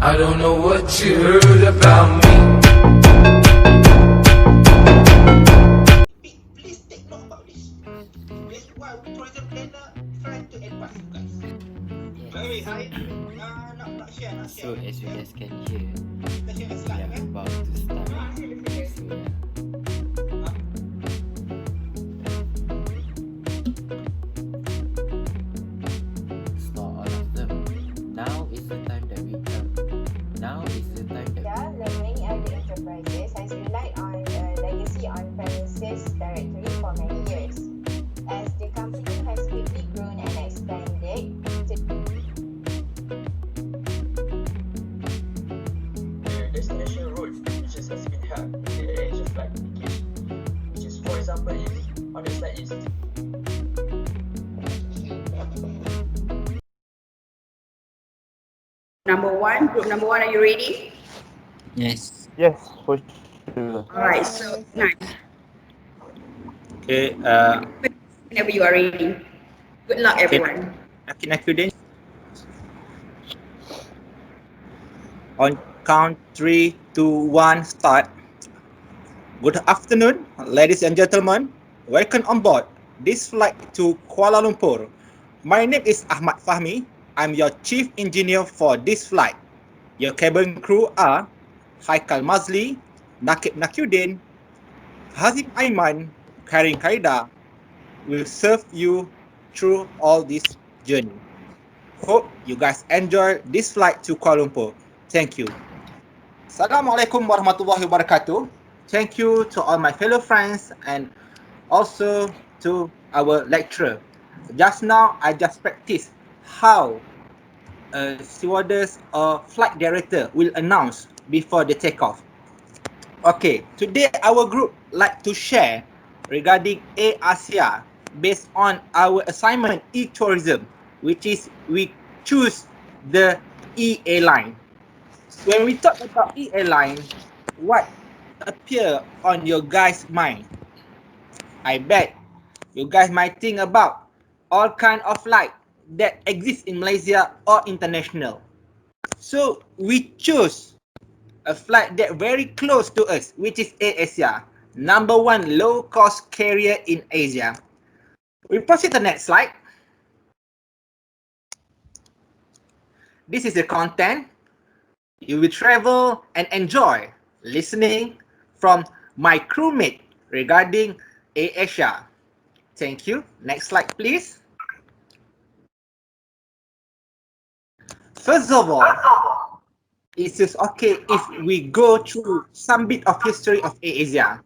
I don't know what you heard about me. Please take note about this. This is why we tourism planner trying to advise you guys. Hey, hi. Not share. So as you guys can hear, Kita share we slide, are okay? about to start. So yeah. It's not all of them. Now is the time that we have. Now is the time that Like many other enterprises, has relied on the legacy on-premises directory for many years. As the company has quickly grown and expanded, The destination route which has been held in the AirAsia flight indication, which is, for example, on the slide is Group number one, are you ready? yes. Yes, for sure. Alright, so nice. Okay, Whenever you are ready. Good luck, everyone. Naqib Naqiuddin. On count 3, 2, 1, start. Good afternoon, ladies and gentlemen. Welcome on board this flight to Kuala Lumpur. My name is Ahmad Fahmi. I'm your chief engineer for this flight. Your cabin crew are Haiqal, Naqib Naqiuddin, Hazim Aiman, Khairin Khalida will serve you through all this journey. Hope you guys enjoy this flight to Kuala Lumpur. Thank you. Assalamualaikum warahmatullahi wabarakatuh. Thank you to all my fellow friends and also to our lecturer. Just now, I just practiced how a stewardess or flight director will announce before the takeoff. Okay, today our group like to share regarding AirAsia based on our assignment e-tourism, which is we choose the e-airline. When we talk about e-airline, what appear on your guys' mind? I bet you guys might think about all kind of flight that exist in Malaysia or international. So we choose a flight that very close to us, which is AirAsia, number one low-cost carrier in Asia. We proceed to the next slide. This is the content. You will travel and enjoy listening from my crewmate regarding AirAsia. Thank you. Next slide, please. First of all, it is okay if we go through some bit of history of AirAsia.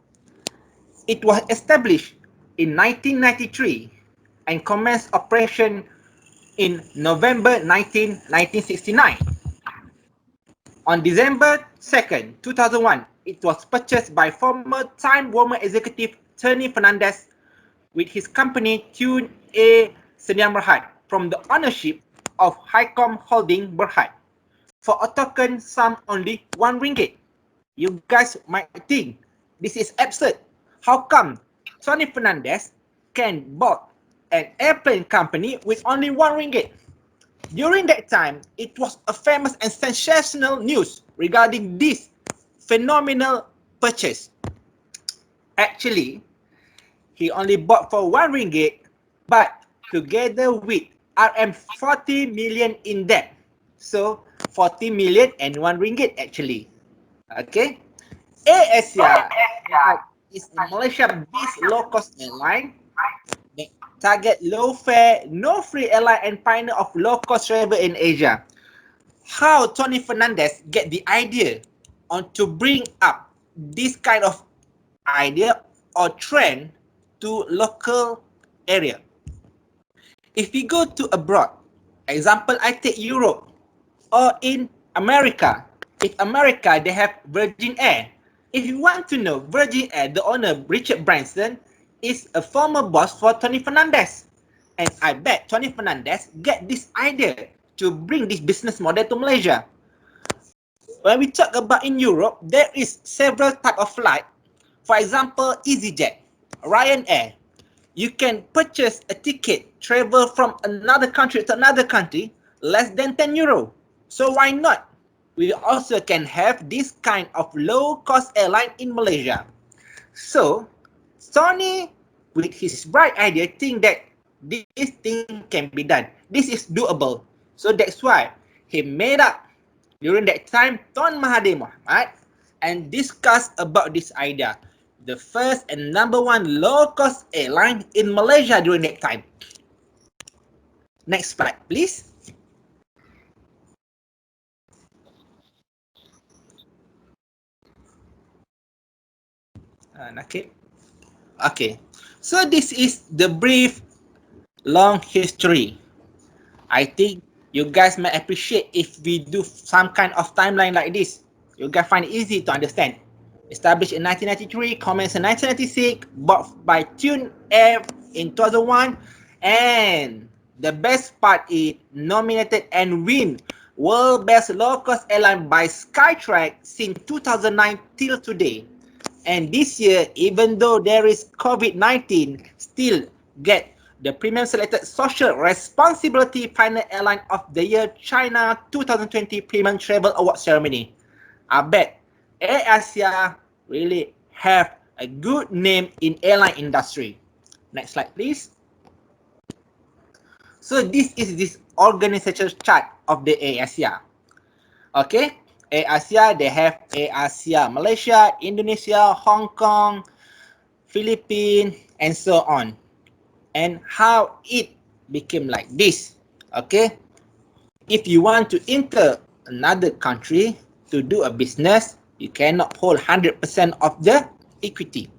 It was established in 1993 and commenced operation in November 1969. On December 2nd, 2001, it was purchased by former Time Warner executive Tony Fernandez with his company Tune A Sdn Bhd from the ownership of Haiqal Holding Berhad for a token sum only RM1. You guys might think this is absurd. How come Tony Fernandez can bought an airplane company with only RM1? During that time, it was a famous and sensational news regarding this phenomenal purchase. Actually, he only bought for RM1, but together with RM40 million in debt. So 40 million and RM1 actually. Okay. AirAsia is a Malaysia-based low-cost airline that target low fare, no free airline and pioneer of low-cost travel in Asia. How Tony Fernandez get the idea on to bring up this kind of idea or trend to local area? If we go to abroad, example, I take Europe or in America. In America, they have Virgin Air. If you want to know, Virgin Air, the owner, Richard Branson, is a former boss for Tony Fernandez. And I bet Tony Fernandez get this idea to bring this business model to Malaysia. When we talk about in Europe, there is several type of flight. For example, EasyJet, Ryanair. You can purchase a ticket, travel from another country to another country, less than €10. So why not we also can have this kind of low-cost airline in Malaysia. So, Sony, with his bright idea, think that this thing can be done. This is doable. So that's why he made up during that time Tuan Mahathir Mohamad and discussed about this idea. The first and number one low-cost airline in Malaysia during that time. Next slide, please. Naqib. Okay, so this is the brief, long history. I think you guys might appreciate if we do some kind of timeline like this. You guys find it easy to understand. Established in 1993, commenced in 1996, bought by Tune Air in 2001, and the best part is nominated and win World Best Low-Cost Airline by Skytrax since 2009 till today. And this year, even though there is COVID-19, still get the premium selected Social Responsibility Pioneer Airline of the Year China 2020 Premium Travel Award Ceremony. I bet AirAsia really have a good name in airline industry. Next slide, please. So this is this organization chart of the AirAsia. Okay, AirAsia, they have AirAsia Malaysia, Indonesia, Hong Kong, Philippines, and so on. And how it became like this. Okay, if you want to enter another country to do a business, you cannot hold 100% of the equity.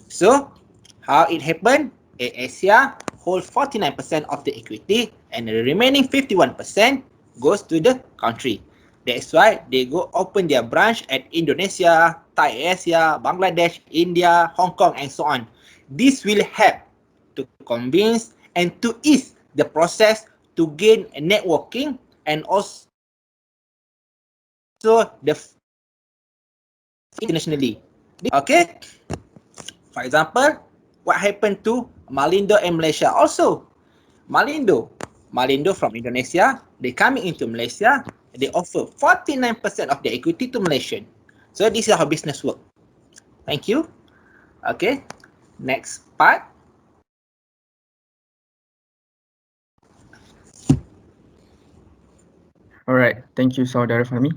So how it happened? AirAsia hold 49% of the equity and the remaining 51% goes to the country. That's why they go open their branch at Indonesia, Thai Asia, Bangladesh, India, Hong Kong, and so on. This will help to convince and to ease the process to gain networking and also the internationally. Okay, for example, what happened to Malindo and Malaysia also? Malindo from Indonesia, they coming into Malaysia, they offer 49% of the equity to Malaysian. So this is how business work. Thank you. Okay, next part. Alright, thank you, Saudara Fahmi.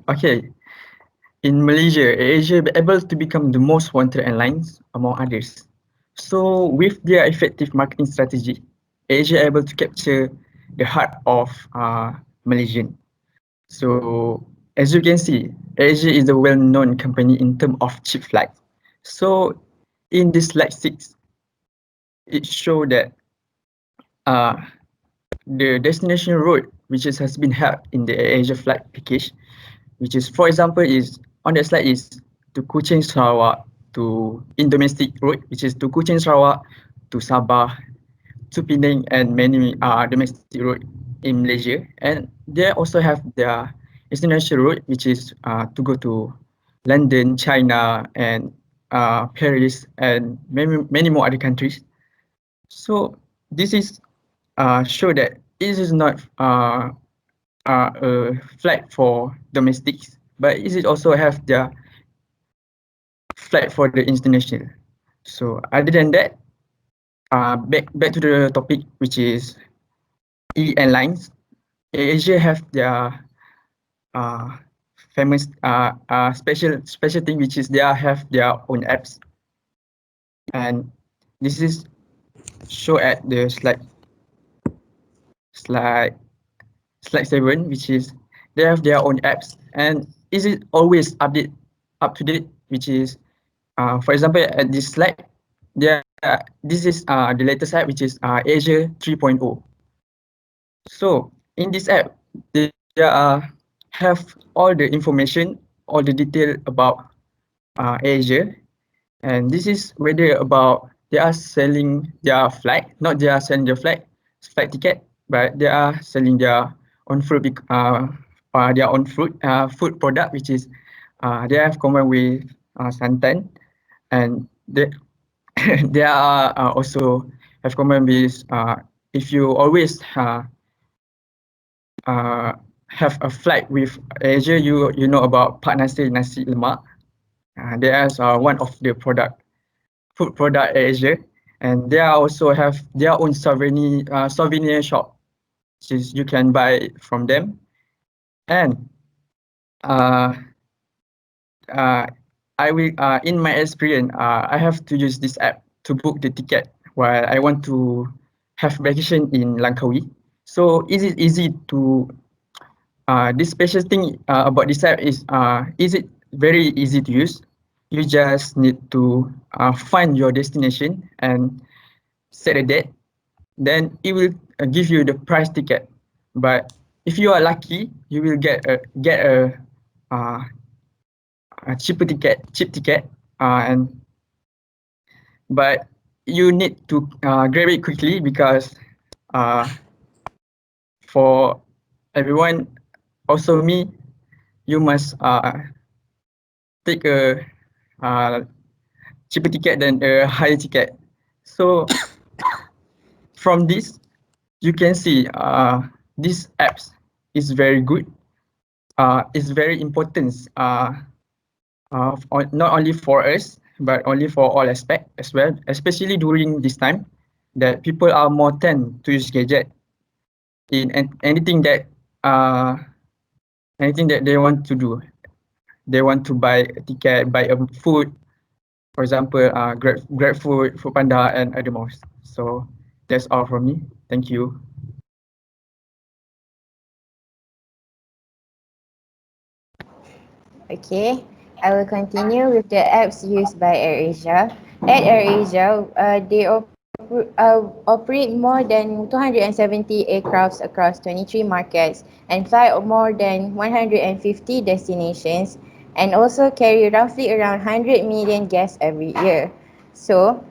Okay, in Malaysia, AirAsia be able to become the most wanted airlines among others. So with their effective marketing strategy, AirAsia able to capture the heart of Malaysian. So as you can see, AirAsia is a well-known company in terms of cheap flight. So in this slide 6, it shows that the destination route which has been held in the AirAsia flight package, which is, for example, is on the slide is to Kuching Sarawak to in domestic route, which is to Kuching Sarawak to Sabah to Penang and many domestic route in Malaysia. And they also have their international route, which is to go to London, China, and Paris, and many more other countries. So this is show that it is not a flight for domestics, but it is also have their flight for the international. So other than that, back to the topic, which is e-airlines. AirAsia have their famous special thing, which is they have their own apps, and this is show at the slide 7, which is they have their own apps, and is it always up to date, which is for example at this slide, this is the latest app, which is Asia 3.0. So in this app, they have all the information, all the detail about Asia, and this is whether about they are selling their flight, not they are selling their flight ticket, but they are selling their own food, food product, which is they have common with santan, and they they are also have common with if you always have a flight with Asia, you know about Pak Nasir nasi lemak. They are one of the food product Asia, and they also have their own souvenir shop, which is you can buy from them. And uh, uh, I will in my experience, I have to use this app to book the ticket while I want to have vacation in Langkawi. So is it easy to this special thing about this app is it very easy to use. You just need to find your destination and set a date. Then it will give you the price ticket. But if you are lucky, you will get uh, a cheap ticket, and but you need to grab it quickly because uh, for everyone, also me, you must take a cheaper ticket than a higher ticket. So from this, you can see this apps is very good. It's very important. Not only for us, but only for all aspect as well, especially during this time that people are more tend to use gadget in uh, anything that they want to do. They want to buy a ticket, buy a food, for example, Grab Food, Foodpanda, and other more. So that's all from me. Thank you. Okay, I will continue with the apps used by AirAsia. At AirAsia, they operate more than 270 aircrafts across 23 markets and fly more than 150 destinations, and also carry roughly around 100 million guests every year. So,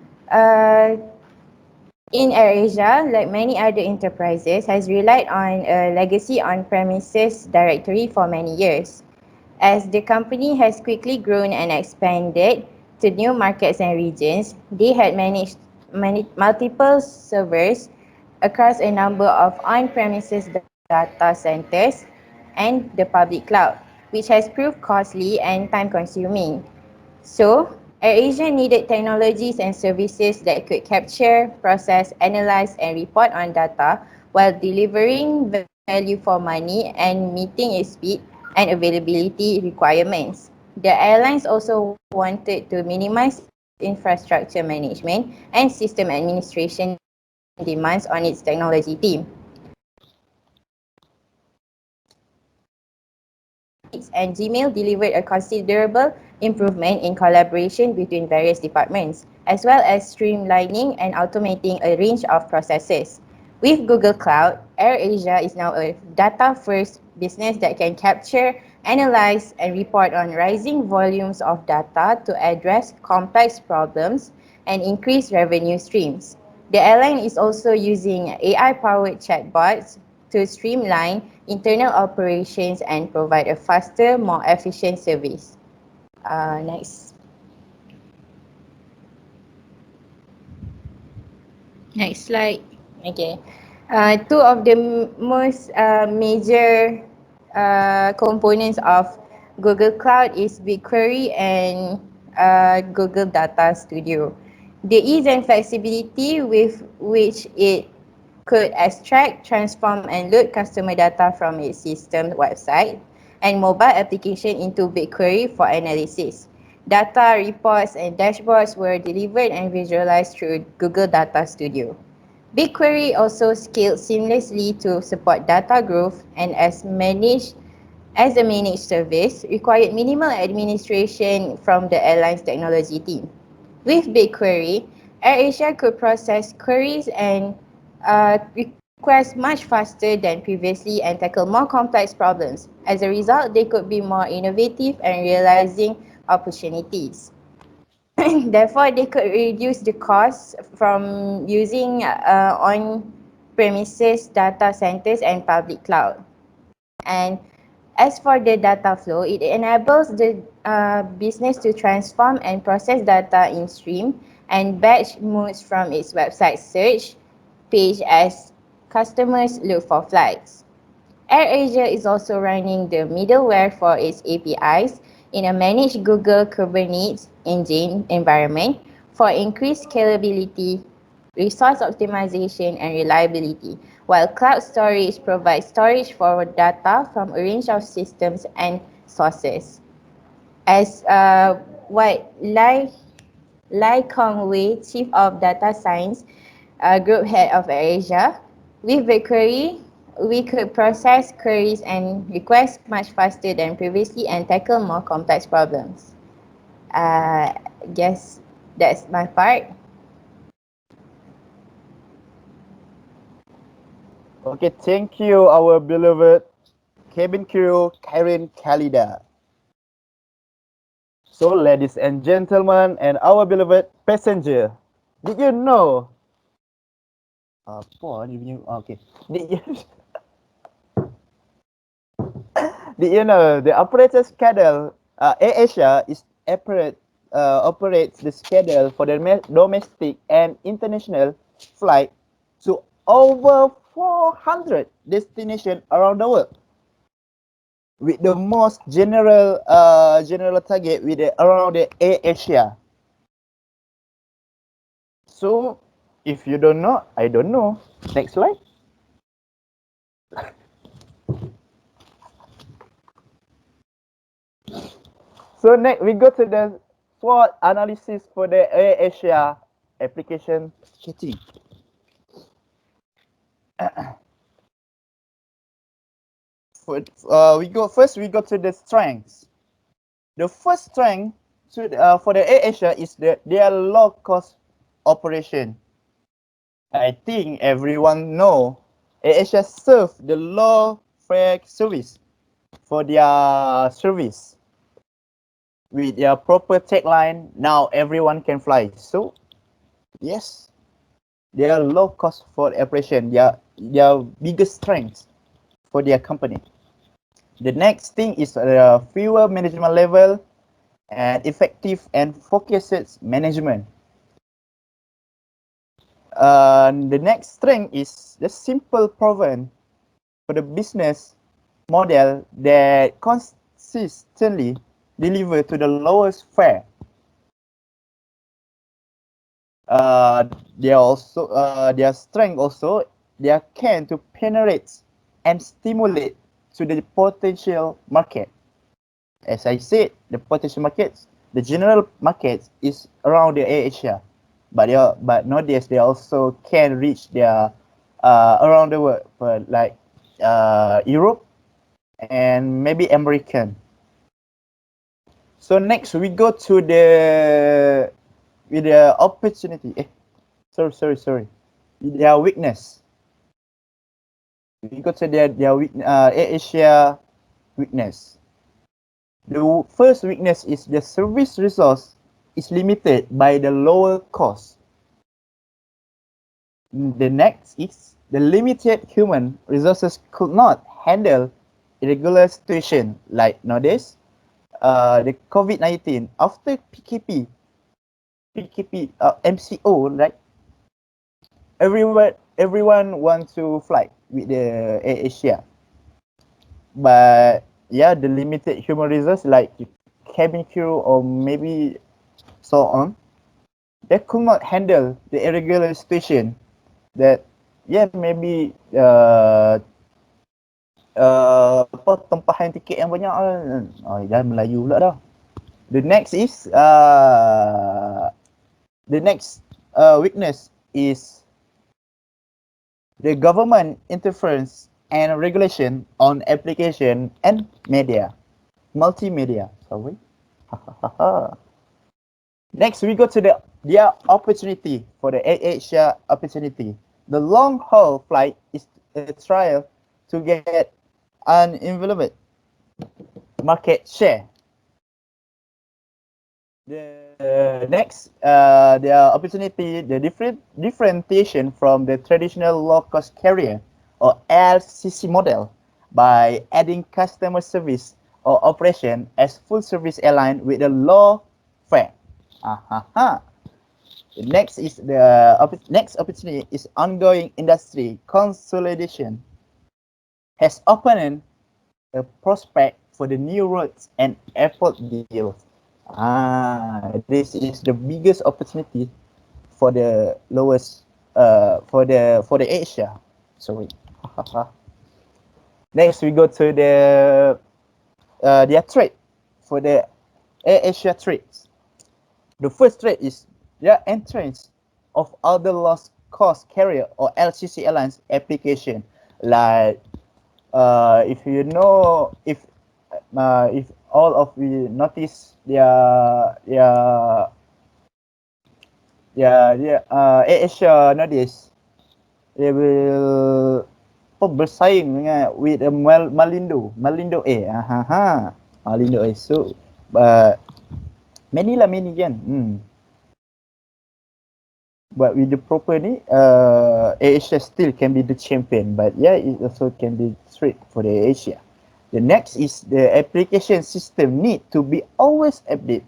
in AirAsia, like many other enterprises, has relied on a legacy on-premises directory for many years. As the company has quickly grown and expanded to new markets and regions, they had managed multiple servers across a number of on-premises data centers and the public cloud, which has proved costly and time-consuming. So, AirAsia needed technologies and services that could capture, process, analyze, and report on data while delivering value for money and meeting its speed and availability requirements. The airlines also wanted to minimize infrastructure management and system administration demands on its technology team. And Gmail delivered a considerable improvement in collaboration between various departments, as well as streamlining and automating a range of processes. With Google Cloud, AirAsia is now a data-first business that can capture, analyze, and report on rising volumes of data to address complex problems and increase revenue streams. The airline is also using AI-powered chatbots to streamline internal operations and provide a faster, more efficient service. Next. Next slide. Okay. Two of the most major components of Google Cloud is BigQuery and Google Data Studio. The ease and flexibility with which it could extract, transform, and load customer data from its system website and mobile application into BigQuery for analysis. Data, reports, and dashboards were delivered and visualized through Google Data Studio. BigQuery also scaled seamlessly to support data growth and as a managed service, required minimal administration from the airline's technology team. With BigQuery, AirAsia could process queries and requests much faster than previously and tackle more complex problems. As a result, they could be more innovative and realizing opportunities. Therefore, they could reduce the costs from using on-premises data centers and public cloud. And as for the data flow, it enables the business to transform and process data in stream and batch modes from its website search page as customers look for flights. AirAsia is also running the middleware for its APIs in a managed Google Kubernetes engine environment for increased scalability, resource optimization, and reliability, while cloud storage provides storage for data from a range of systems and sources. As what Lai Kong Wei, Chief of Data Science, Group Head of AirAsia, with BigQuery, we could process queries and requests much faster than previously and tackle more complex problems. Guess that's my part. Okay, thank you, our beloved cabin crew, Khairin Khalida. So, ladies and gentlemen, and our beloved passenger, did you know? Apa ni punya? Okay. Did you did you know the operator schedule? AirAsia is operates the schedule for the domestic and international flight to over 400 destinations around the world, with the most general target with around the AirAsia. So, if you don't know, I don't know. Next slide. So next, we go to the SWOT analysis for the AirAsia application setting. We go to the strengths. The first strength for the AirAsia is their low cost operation. I think everyone know AirAsia serve the low fare service for their service. With their proper tagline, now everyone can fly. So, yes, they are low cost for operation. Their biggest strength for their company. The next thing is fewer management level and effective and focused management. The next strength is the simple proven for the business model that consistently deliver to the lowest fare. Their strength also, they can to penetrate and stimulate to the potential market. As I said, the potential markets, the general market is around the AirAsia, but nowadays they also can reach their around the world, but like Europe and maybe American. So next we go to the opportunity. Sorry. Their weakness. We go to their AirAsia weakness. The first weakness is the service resource is limited by the lower cost. The next is the limited human resources could not handle irregular situation like nowadays. The COVID-19 after PKP, MCO, right? Everyone wants to fly with the AirAsia, but yeah, the limited human resource like cabin crew or maybe so on, they could not handle the irregular situation. That maybe apa tempahan tiket yang banyak dah Melayu pula dah. The next weakness is the government interference and regulation on application and multimedia. Sorry. Next, we go to their opportunity for the AirAsia opportunity. The long haul flight is a trial to get an enveloped market share. The next, their opportunity, the differentiation from the traditional low-cost carrier or LCC model by adding customer service or operation as full service airline with a low fare. The next opportunity is ongoing industry consolidation. has opened a prospect for the new roads and airport deals. This is the biggest opportunity for the lowest for the Asia. Sorry. Next we go to their trade for the AirAsia trades. The first trade is their entrance of other lost cost carrier or LCC airlines application. Like if you know if all of you notice AirAsia nowadays, they will bersaing with Malindo A. Malindo A. So many kan. But with the proper ni, AirAsia still can be the champion. But yeah, it also can be straight for the Asia. The next is the application system need to be always update.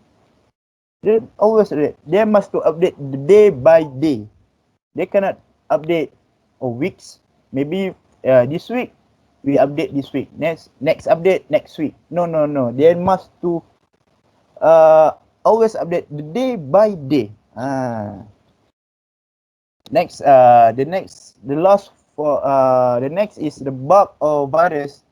They must to update the day by day. They cannot update weeks. Maybe this week we update this week. Next update next week. No. They must to always update the day by day. Next, the next is the bug or virus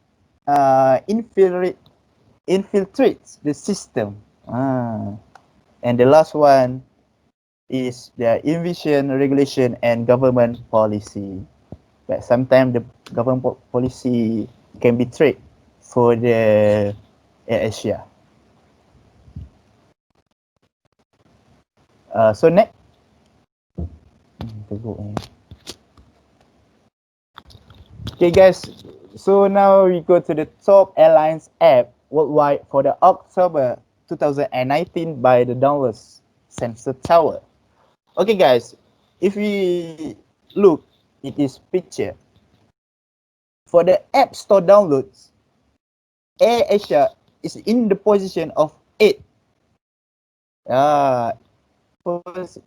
infiltrates the system. And the last one is the invision regulation and government policy. But sometimes the government policy can be tricked for the AirAsia. So next. Okay guys, so now we go to the top airlines app worldwide for the October 2019 by the downloads Sensor Tower. Okay guys, if we look at this picture, for the App Store downloads, AirAsia is in the position of 8.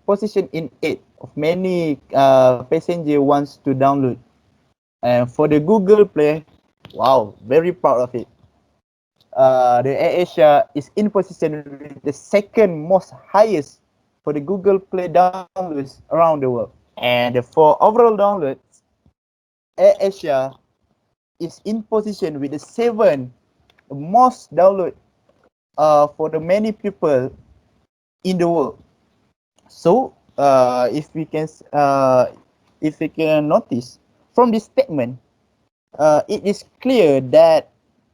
Position in 8 of many passenger wants to download. And for the Google Play, wow, very proud of it. The AirAsia is in position with the second most highest for the Google Play downloads around the world. And for overall downloads, AirAsia is in position with the 7 most download for the many people in the world. So if we can notice from this statement, it is clear that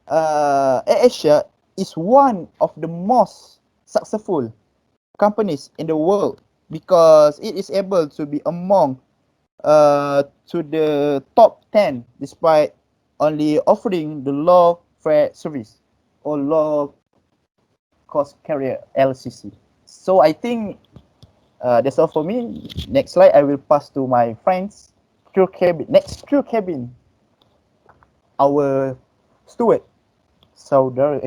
AirAsia is one of the most successful companies in the world because it is able to be among to the top 10 despite only offering the low fare service or low cost carrier LCC. So I think that's all for me. Next slide, I will pass to my friends. Crew cabin. Next crew cabin. Our steward. Saudara.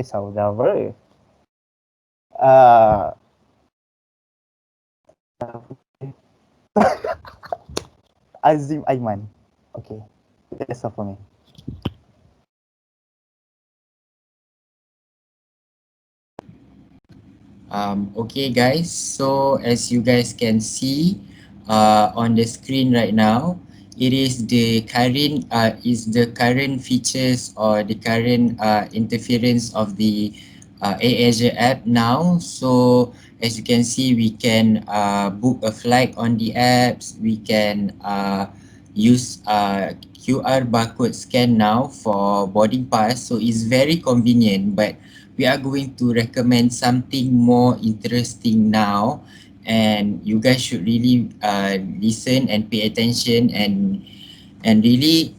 Azim Aiman. Okay, that's all for me. Okay guys, so as you guys can see on the screen right now, it is the current features or the current interference of the AirAsia app now. So as you can see, we can book a flight on the apps. We can use QR barcode scan now for boarding pass. So it's very convenient, but we are going to recommend something more interesting now, and you guys should really listen and pay attention and really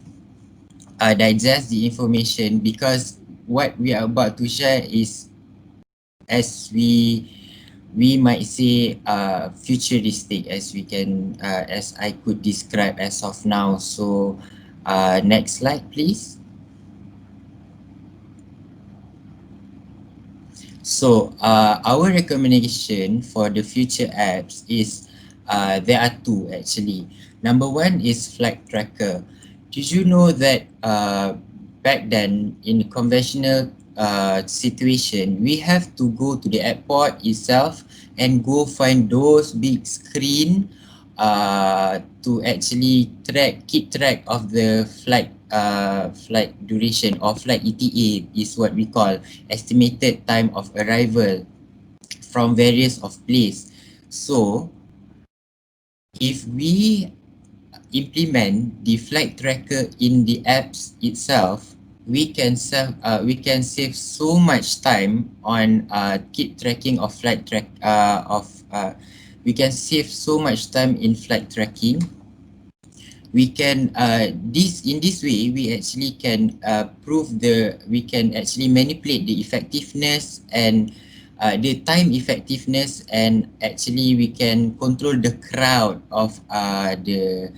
digest the information, because what we are about to share is, as we might say, futuristic, as we can as I could describe as of now. So next slide please. So our recommendation for the future apps is there are 2 actually. Number 1 is flight tracker. Did you know that back then in conventional situation, we have to go to the airport itself and go find those big screen to actually keep track of the flight duration, or flight ETA is what we call estimated time of arrival from various of place. So if we implement the flight tracker in the apps itself, we can save so much time on keep tracking of we can save so much time in flight tracking. We can in this way we actually can we can actually manipulate the effectiveness and the time effectiveness, and actually we can control the crowd of the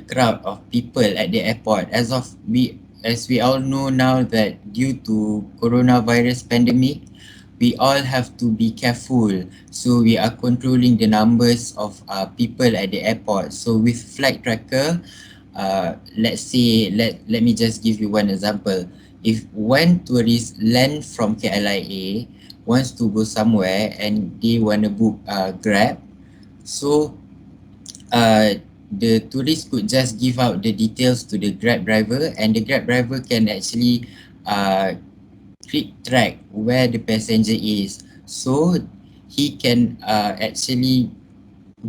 crowd of people at the airport. As we all know now that due to coronavirus pandemic, we all have to be careful. So we are controlling the numbers of people at the airport. So with flight tracker, let's say, let me just give you one example. If one tourist land from KLIA, wants to go somewhere and they want to book Grab, so the tourist could just give out the details to the Grab driver, and the Grab driver can actually keep track where the passenger is, so he can actually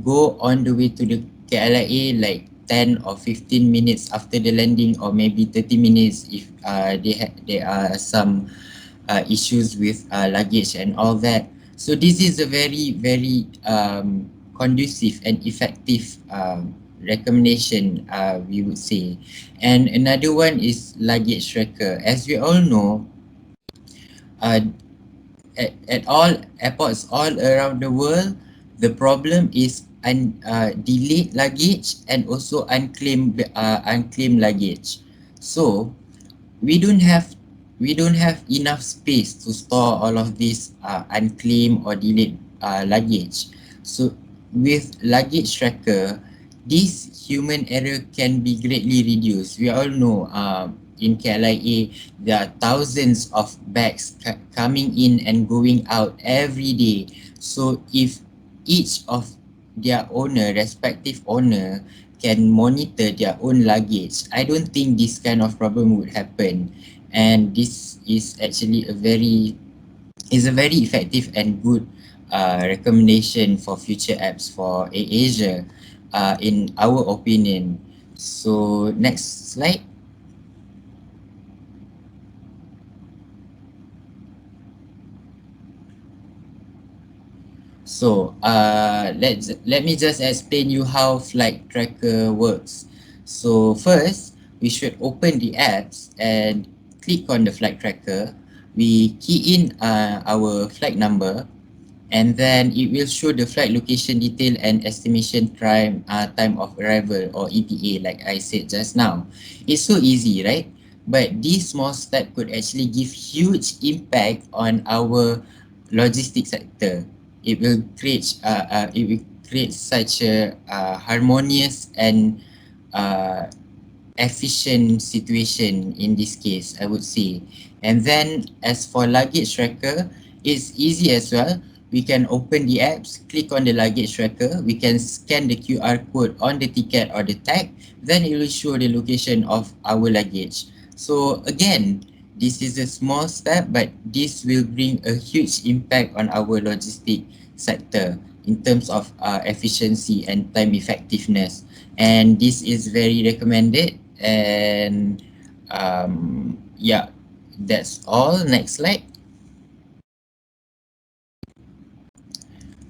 go on the way to the KLIA like 10 or 15 minutes after the landing, or maybe 30 minutes if there are some issues with luggage and all that. So this is a very conducive and effective recommendation, we would say. And another one is luggage tracker. As we all know, at all airports all around the world, the problem is delayed luggage and also unclaimed luggage. So we don't have enough space to store all of these unclaimed or delayed luggage. So with luggage tracker, this human error can be greatly reduced. We all know in KLIA there are thousands of bags coming in and going out every day. So if each of their respective owner can monitor their own luggage, I don't think this kind of problem would happen. And this is actually a very effective and good recommendation for future apps for AirAsia, in our opinion. So next slide. So let me just explain you how flight tracker works. So first, we should open the apps and click on the flight tracker. We key in our flight number, and then it will show the flight location detail and estimation time of arrival, or ETA, like I said just now. It's so easy, right? But this small step could actually give huge impact on our logistics sector. It will create such a harmonious and efficient situation in this case, I would say. And then as for luggage tracker, it's easy as well. We can open the apps, click on the luggage tracker, we can scan the QR code on the ticket or the tag, then it will show the location of our luggage. So again, this is a small step, but this will bring a huge impact on our logistic sector in terms of efficiency and time effectiveness. And this is very recommended. And yeah, that's all. Next slide.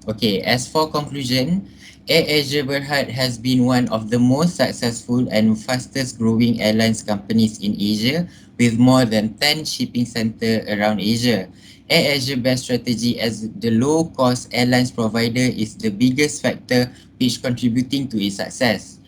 Okay, as for conclusion, AirAsia Berhad has been one of the most successful and fastest growing airlines companies in Asia, with more than 10 shipping centers around Asia. AirAsia's best strategy as the low-cost airlines provider is the biggest factor which contributing to its success.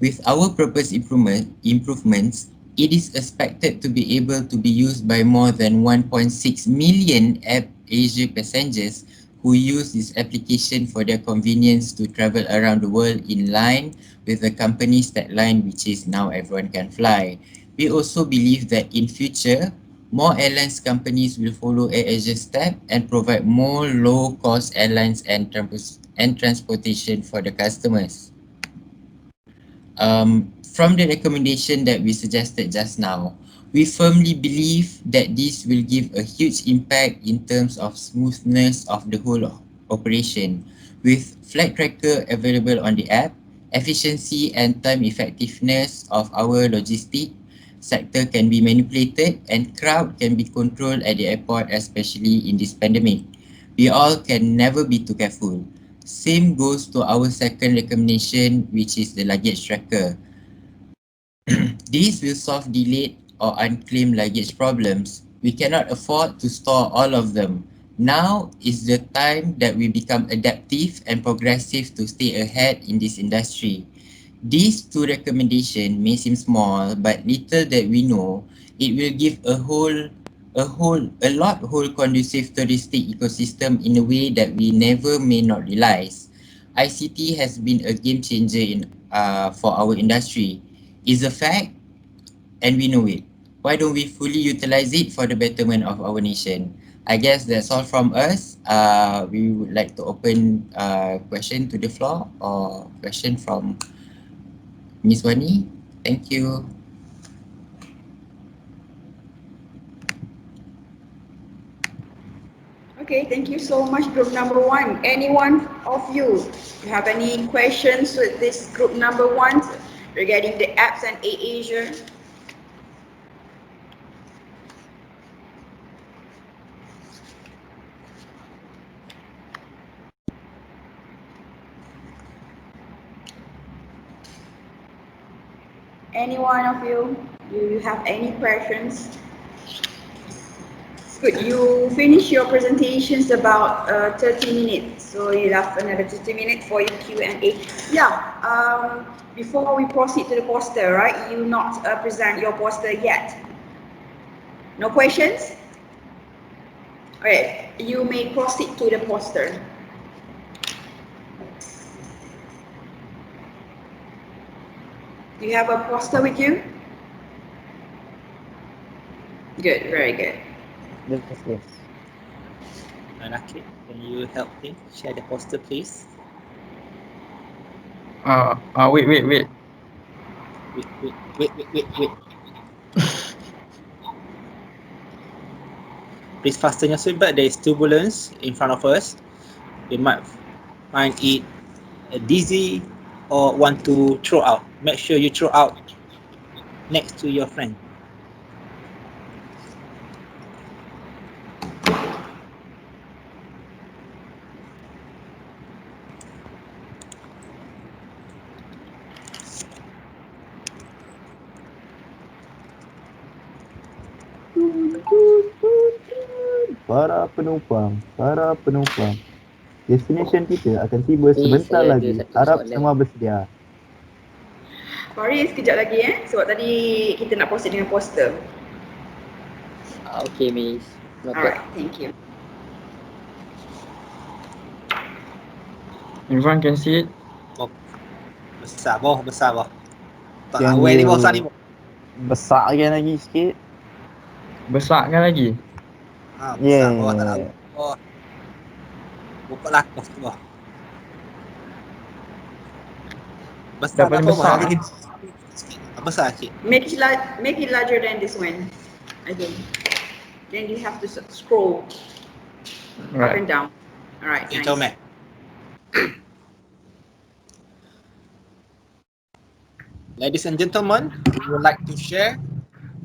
With our proposed improvements, it is expected to be able to be used by more than 1.6 million AirAsia passengers who use this application for their convenience to travel around the world in line with the company's tagline, which is "Now Everyone Can Fly." We also believe that in future, more airlines companies will follow AirAsia's step and provide more low-cost airlines and transportation for the customers. From the recommendation that we suggested just now, we firmly believe that this will give a huge impact in terms of smoothness of the whole operation. With flight tracker available on the app, efficiency and time effectiveness of our logistic sector can be manipulated and crowd can be controlled at the airport, especially in this pandemic. We all can never be too careful. Same goes to our second recommendation, which is the luggage tracker. This will solve delayed or unclaimed luggage problems. We cannot afford to store all of them. Now is the time that we become adaptive and progressive to stay ahead in this industry. These two recommendations may seem small, but little that we know, it will give a lot whole conducive touristic ecosystem in a way that we never may not realize. ICT has been a game changer for our industry. It's a fact, and we know it. Why don't we fully utilize it for the betterment of our nation? I guess that's all from us. We would like to open question to the floor or question from Miss Wani. Thank you. Okay, thank you so much, group number one. Anyone of you have any questions with this group number one regarding the apps and AirAsia? Any one of you, do you have any questions? Good, you finish your presentations about 30 minutes, so you have another 30 minutes for your Q&A. Yeah, before we proceed to the poster, right, you not present your poster yet. No questions? Alright, you may proceed to the poster. Do you have a poster with you? Good, very good. Yes. Naqib, can you help me share the poster, please? Wait. Wait. Please fasten your seatbelt. There is turbulence in front of us. You might find it dizzy or want to throw out. Make sure you throw out next to your friend. Para penumpang. Destination kita akan tiba sebentar saya ada lagi. satu Harap soalan. semua bersedia. Sorry, sekejap lagi sebab tadi kita nak proceed dengan poster. Okay, Miss. Alright, thank you. Everyone can see it. Besar bawah. Tak Can awal ni you bawah sana ni. besarkan lagi sikit? Besarkan lagi. Besar bawah tak nak bawah. Buka lakas tu bawah. Besar Dah paling tak besar. apa-apa. Besar sikit. Make it larger than this one, I think. Then you have to scroll up and down. Alright, Okay, nice. comel. Ladies and gentlemen, we would like to share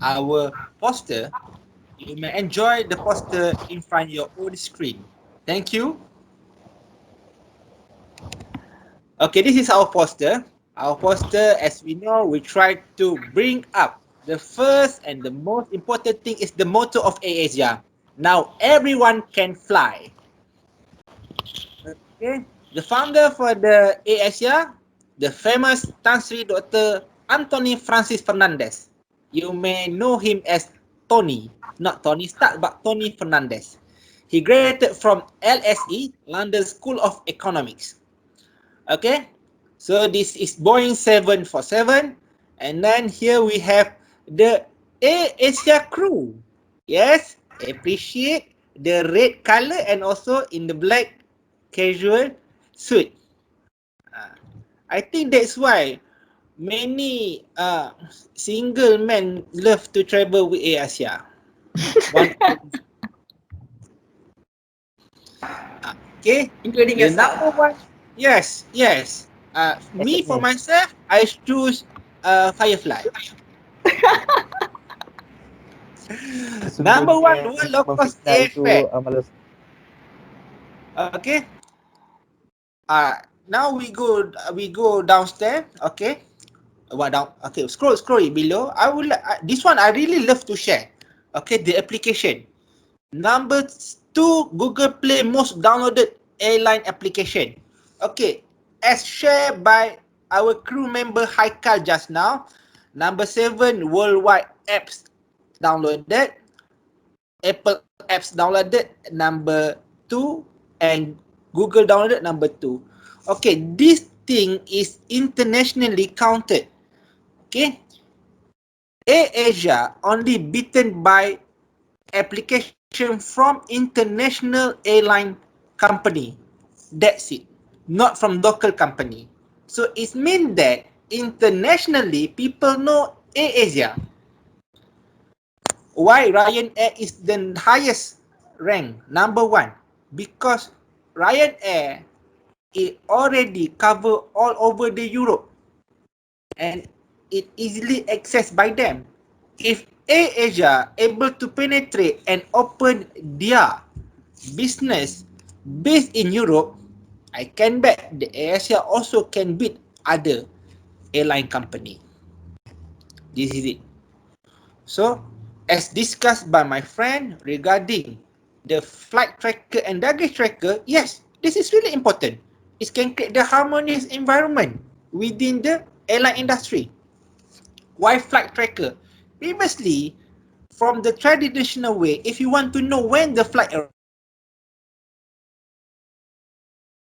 our poster. You may enjoy the poster in front of your own screen. Thank you. Okay, this is our poster. Our poster, as we know, we try to bring up the first and the most important thing is the motto of AirAsia. Now everyone can fly. Okay, the founder for the AirAsia, the famous Tan Sri Dr. Anthony Francis Fernandez. You may know him as Tony, not Tony Stark, but Tony Fernandez. He graduated from LSE, London School of Economics. Okay, so this is Boeing 747, and then here we have the AirAsia crew, yes, appreciate the red color and also in the black casual suit. I think that's why many single men love to travel with AirAsia. One, okay. Including The yourself. number one, yes. Me for myself, I choose Firefly. Number one, world low cost airfare. Okay. Now we go downstairs. Okay. What down? Okay, scroll it below. I will this one I really love to share. Okay, the application. Number 2, Google Play most downloaded airline application. Okay, as shared by our crew member Haiqal just now. Number 7, worldwide apps downloaded. Apple apps downloaded number 2 and Google downloaded number 2. Okay, this thing is internationally counted. Okay, AirAsia only beaten by application from international airline company. That's it. Not from local company. So it means that internationally people know AirAsia. Why Ryanair is the highest rank, number 1? Because Ryanair it already cover all over the Europe and it easily accessed by them. If AirAsia able to penetrate and open their business based in Europe, I can bet the AirAsia also can beat other airline company. This is it. So, as discussed by my friend regarding the flight tracker and luggage tracker, yes, this is really important. It can create the harmonious environment within the airline industry. Why flight tracker? Previously, from the traditional way, if you want to know when the flight arrives,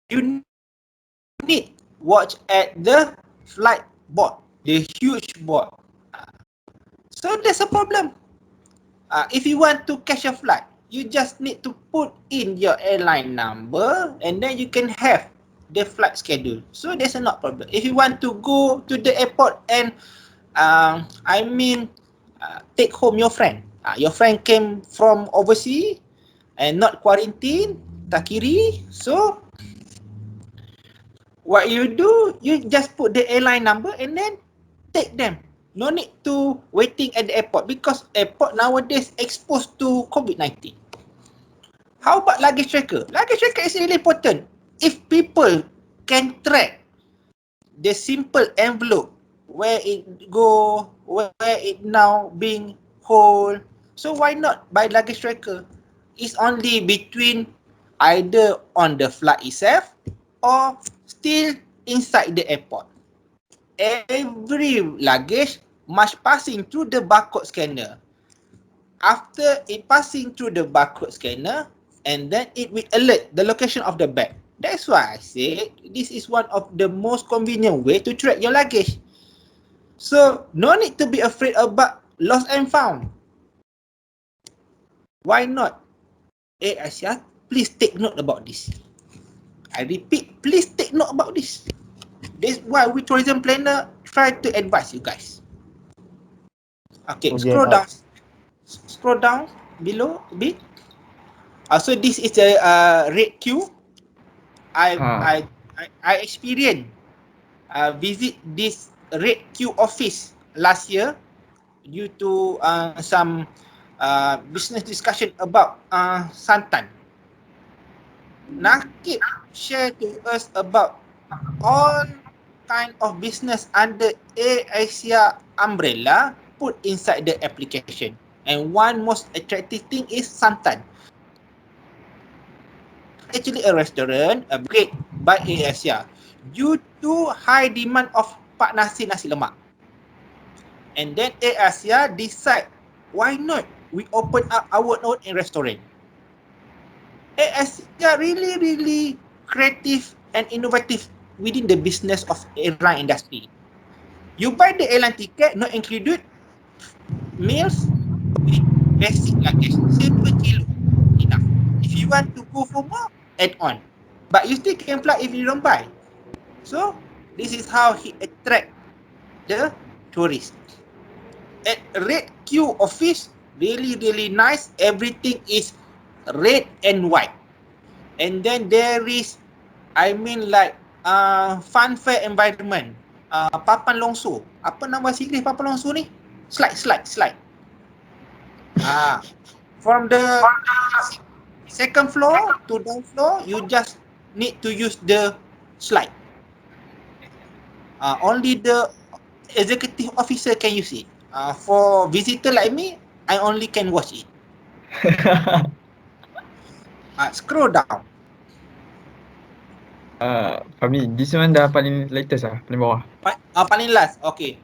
you need watch at the flight board, the huge board. So there's a problem. If you want to catch a flight, you just need to put in your airline number and then you can have the flight schedule. So there's a not problem. If you want to go to the airport and take home your friend. Your friend came from overseas and not quarantine, takiri. So what you do, you just put the airline number and then take them. No need to waiting at the airport because airport nowadays exposed to COVID-19. How about luggage tracker? Luggage tracker is really important. If people can track the simple envelope, where it go, where it now being hold, so why not buy luggage tracker? It's only between either on the flight itself or still inside the airport. Every luggage must passing through the barcode scanner. After it passing through the barcode scanner, and then it will alert the location of the bag. That's why I say this is one of the most convenient way to track your luggage. So no need to be afraid about lost and found. Why not? AirAsia, please take note about this. I repeat, please take note about this. That's why we tourism planner try to advise you guys. Okay, scroll down below a bit. So this is a red queue. I experienced visit this red queue office last year due to some business discussion about santan. Naqib share to us about all kind of business under AirAsia umbrella put inside the application. And one most attractive thing is santan. Actually a restaurant upgrade by AirAsia due to high demand of pak nasi lemak. And then AirAsia decide, why not we open up our own restaurant. AirAsia really creative and innovative within the business of airline industry. You buy the airline ticket, not included meals with basic luggage, 7 kilo enough. If you want to go for more, add on. But you still can fly if you don't buy. So this is how he attract the tourists. At Red Q office, really nice. Everything is red and white. And then there is, I mean like fun fair environment. Papan longso. Apa nama Inggeris papan longso ni? Slide. From the second floor to down floor, you just need to use the slide. Only the executive officer can use it. For visitor like me, I only can watch it. Scroll down. Fahmi, this one dah paling latest lah, paling bawah. Paling last, okay.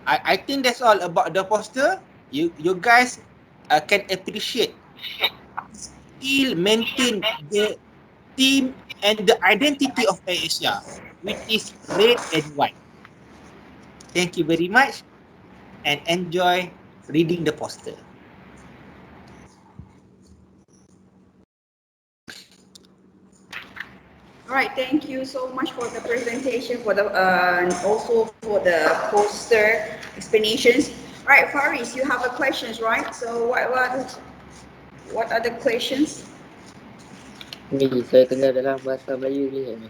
I think that's all about the poster. You guys can appreciate, still maintain the theme and the identity of AirAsia, which is red and white. Thank you very much and enjoy reading the poster. All right, thank you so much for the presentation, for the and also for the poster explanations. All right, Faris, you have a questions, right? So what are the questions? Ni saya tengah dalam bahasa Melayu ni.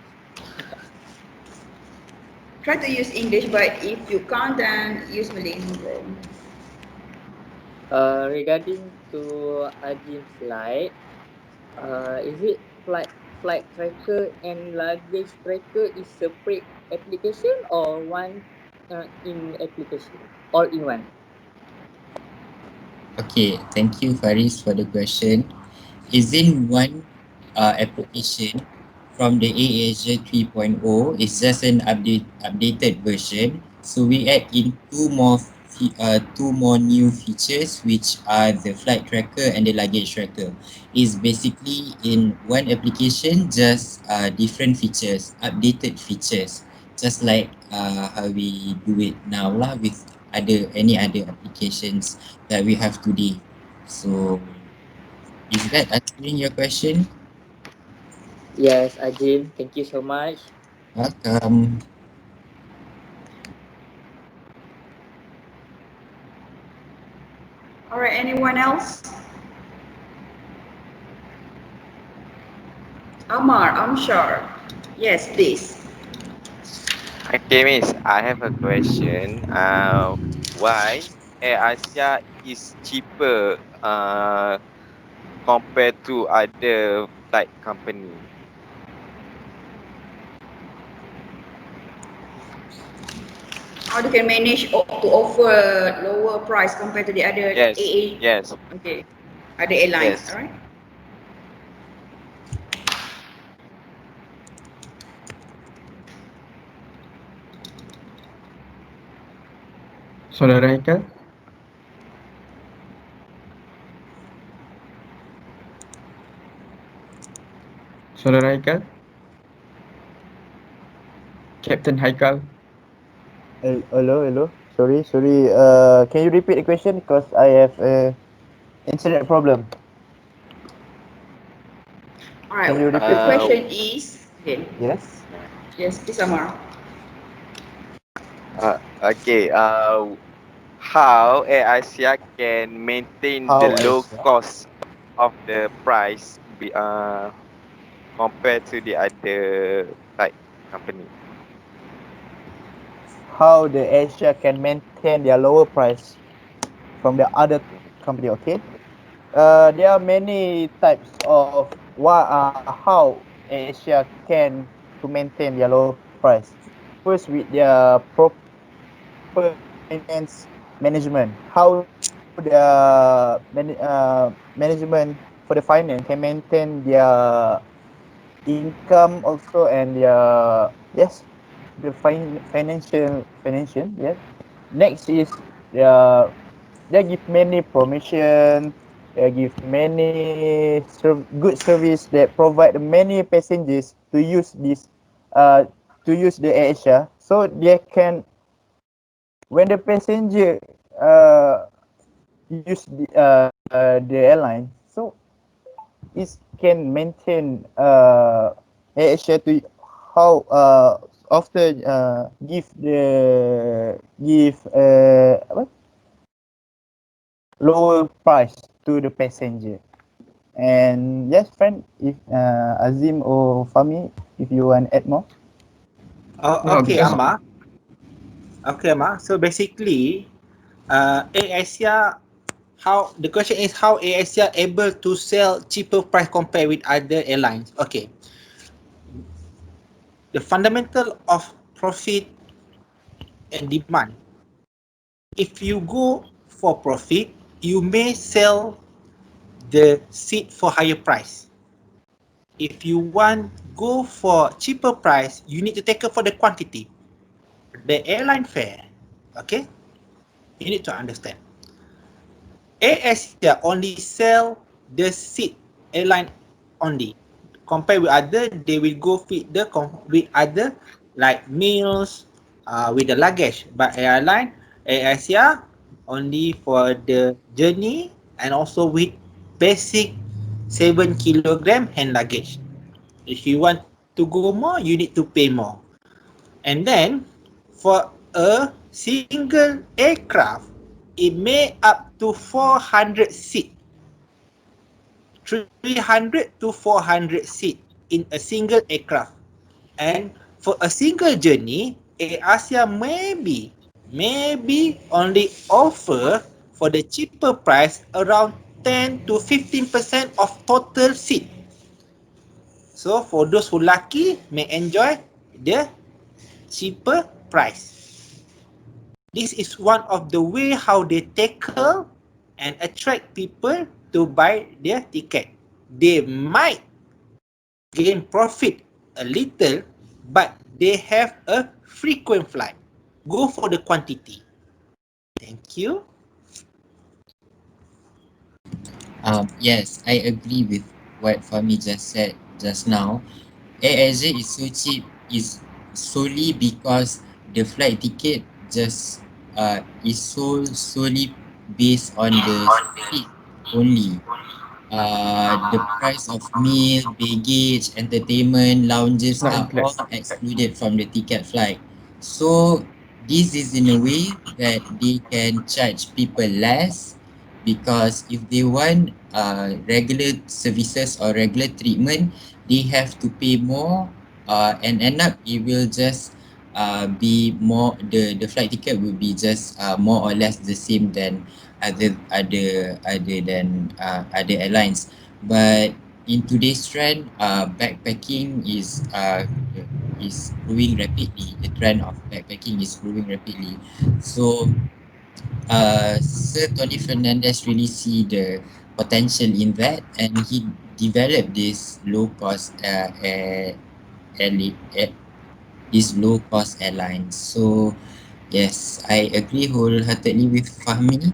Try to use English, but if you can't, then use Malay. Regarding to Ajim's slide, is it flight tracker and luggage tracker is separate application or one in application, all in one? Okay, thank you Faris for the question. Is in one application from the AirAsia 3.0. It's just an updated version. So we add in two more new features, which are the flight tracker and the luggage tracker. It's basically in one application, just different features, updated features, just like how we do it now lah with any other applications that we have today. So is that answering your question? Yes, Ajim, thank you so much. Welcome. All right, anyone else? Amar, I'm sure. Yes, please. Okay, Miss, I have a question. Why AirAsia is cheaper compared to other flight company? How they can manage to offer lower price compared to the other Yes. Okay, other airlines, Yes. all right? Saudara Haiqal? Saudara Haiqal? Captain Haiqal? Hello. Sorry. Can you repeat the question because I have a internet problem. All right, Can you the repeat? question is, okay. Yes. Yes, please, Amar. Okay. How AirAsia can maintain the low cost of the price compared to the other flight company? How the Asia can maintain their lower price from the other company? Okay. There are many types of how Asia can to maintain their low price. First, with their proper finance management, how the management for the finance can maintain their income also and their the financial yes. Next is they give many promotion, they give many good service that provide many passengers to use the AirAsia, so they can when the passenger use the airline, so it can maintain AirAsia to how often give what lower price to the passenger. And yes, friend, if Azim or Fahmi, if you want to add more. Okay, Amma. Okay, Amma. So basically, AirAsia, how the question is how AirAsia able to sell cheaper price compared with other airlines? Okay. The fundamental of profit and demand. If you go for profit, you may sell the seat for higher price. If you want go for cheaper price, you need to take care for the quantity. The airline fare, okay? You need to understand. AirAsia only sell the seat airline only. Compared with other, they will go with other like meals, with the luggage. But AirAsia only for the journey and also with basic 7 kilogram hand luggage. If you want to go more, you need to pay more. And then for a single aircraft, it may up to 400 seat. 300 to 400 seat in a single aircraft. And for a single journey, AirAsia maybe only offer for the cheaper price around 10 to 15% of total seat. So for those who lucky may enjoy the cheaper price. This is one of the way how they tackle and attract people to buy their ticket. They might gain profit a little, but they have a frequent flight. Go for the quantity. Thank you. Yes, I agree with what Fahmi just said just now. AirAsia is so cheap is solely because the flight ticket just is solely based on the seat only. The price of meal, baggage, entertainment, lounges Not are all included. excluded from the ticket flight. So this is in a way that they can charge people less because if they want regular services or regular treatment, they have to pay more and end up it will just be more the flight ticket will be just more or less the same than other airlines. But in today's trend, backpacking is growing rapidly. The trend of backpacking is growing rapidly. So Sir Tony Fernandez really see the potential in that, and he developed this low cost this low cost airline. So yes, I agree wholeheartedly with Fahmi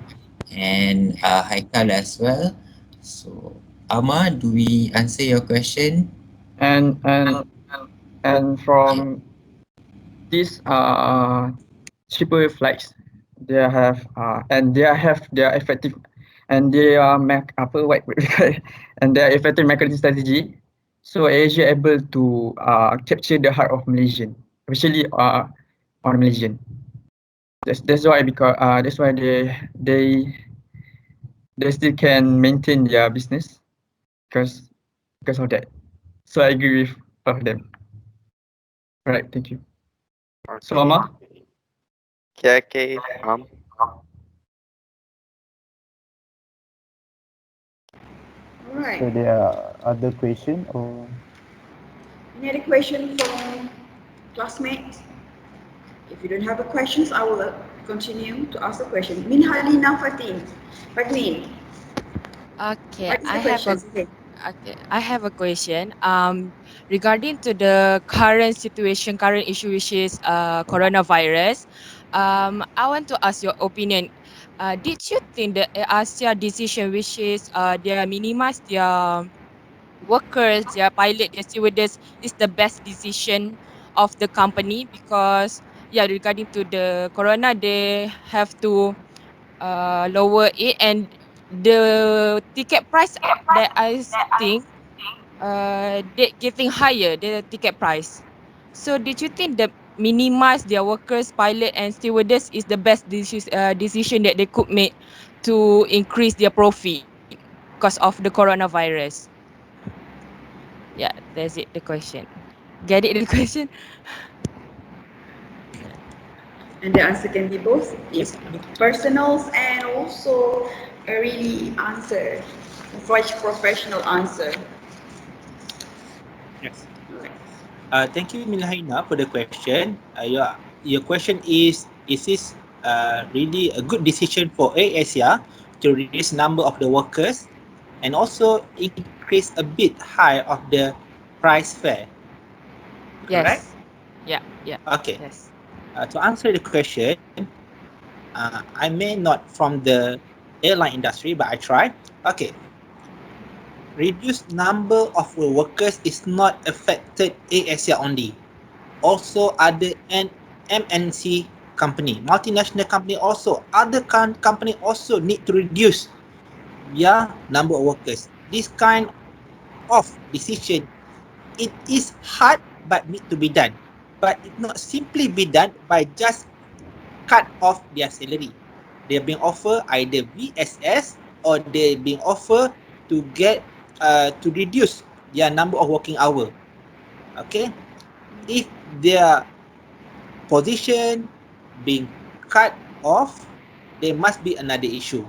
and Haikal as well. So Ahmad, do we answer your question? And from these cheaper flights, they have their effective and they are and their effective marketing strategy. So Asia able to capture the heart of Malaysian, especially on Malaysian. That's why they still can maintain their business because of that. So I agree with all of them. All right, thank you. So Amma? Okay. Alright. So there are other question or Any other question from classmates? If you don't have a questions, I will continue to ask the question. Minhalina Fatin. Fatin. Okay, What is the question? Okay. I have a question. Regarding to the current situation, current issue, which is coronavirus. I want to ask your opinion. Did you think the ASEA decision, which is they minimize their workers, their pilot, their stewardess, is the best decision of the company? Because yeah, regarding to the corona, they have to lower it, and the ticket price that I think they getting higher, the ticket price. So did you think that minimize their workers, pilot and stewardess is the best decision that they could make to increase their profit because of the coronavirus? Yeah, that's it, the question. Get it, the question? And the answer can be both. It's personals and also a really answer, a fresh professional answer. Yes. Thank you, Milhaina, for the question. Your question is this really a good decision for AirAsia to reduce number of the workers and also increase a bit high of the price fare, correct? Yes. Yeah, yeah. Okay. Yes. To answer the question, I may not from the airline industry, but I try. Okay. Reduced number of workers is not affected AirAsia only. Also other MNC company, multinational company also, other company also need to reduce their number of workers. This kind of decision, it is hard but need to be done. But it not simply be done by just cut off their salary. They're being offered either VSS or they're being offered to get to reduce their number of working hour. Okay, if their position being cut off, there must be another issue.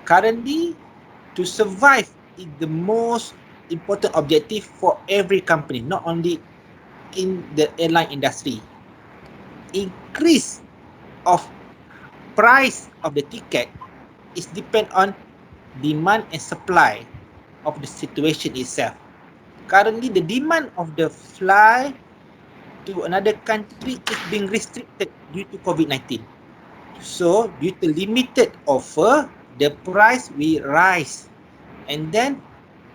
Currently, to survive is the most important objective for every company, not only in the airline industry. Increase of price of the ticket is depend on demand and supply of the situation itself. Currently, the demand of the fly to another country is being restricted due to COVID-19. So, due to limited offer, the price will rise. And then,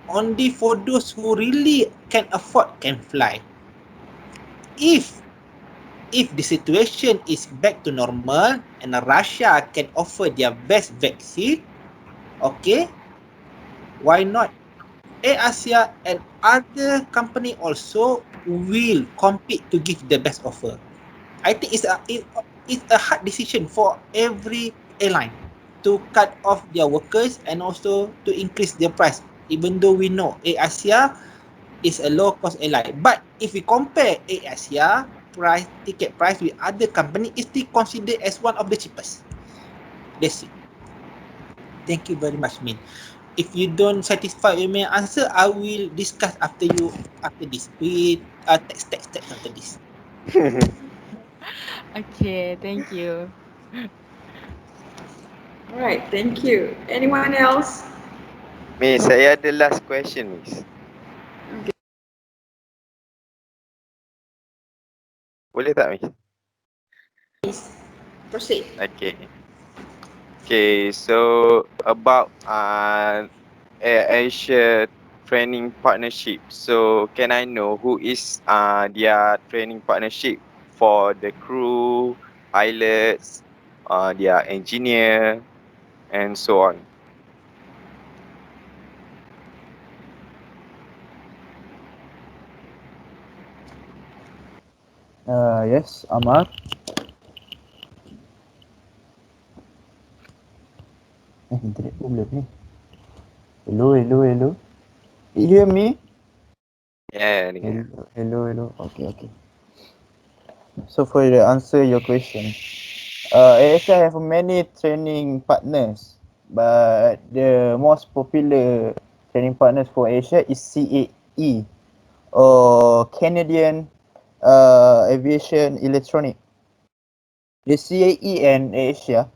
only for those who really can afford can fly. If the situation is back to normal and Russia can offer their best vaccine, okay, why not? AirAsia and other company also will compete to give the best offer. I think it's a hard decision for every airline to cut off their workers and also to increase their price. Even though we know AirAsia is a low cost airline, but if we compare AirAsia ticket price with other company, is still considered as one of the cheapest. That's it. Thank you very much, Min. If you don't satisfy with my answer, I will discuss after this. We text after this. Okay, thank you. All right, thank you. Anyone else? Miss, saya ada last question, Miss. Boleh tak, Miss? Please proceed. Okay, so about AirAsia training partnership. So can I know who is their training partnership for the crew, pilots, their engineer, and so on? Yes, Ahmad. Internet problem ni. Hello. You hear me? Yeah, dengar. Hello. Okay. So for the answer your question, AirAsia have many training partners, but the most popular training partners for Asia is CAE or Canadian Aviation Electronic. The CAE and AirAsia,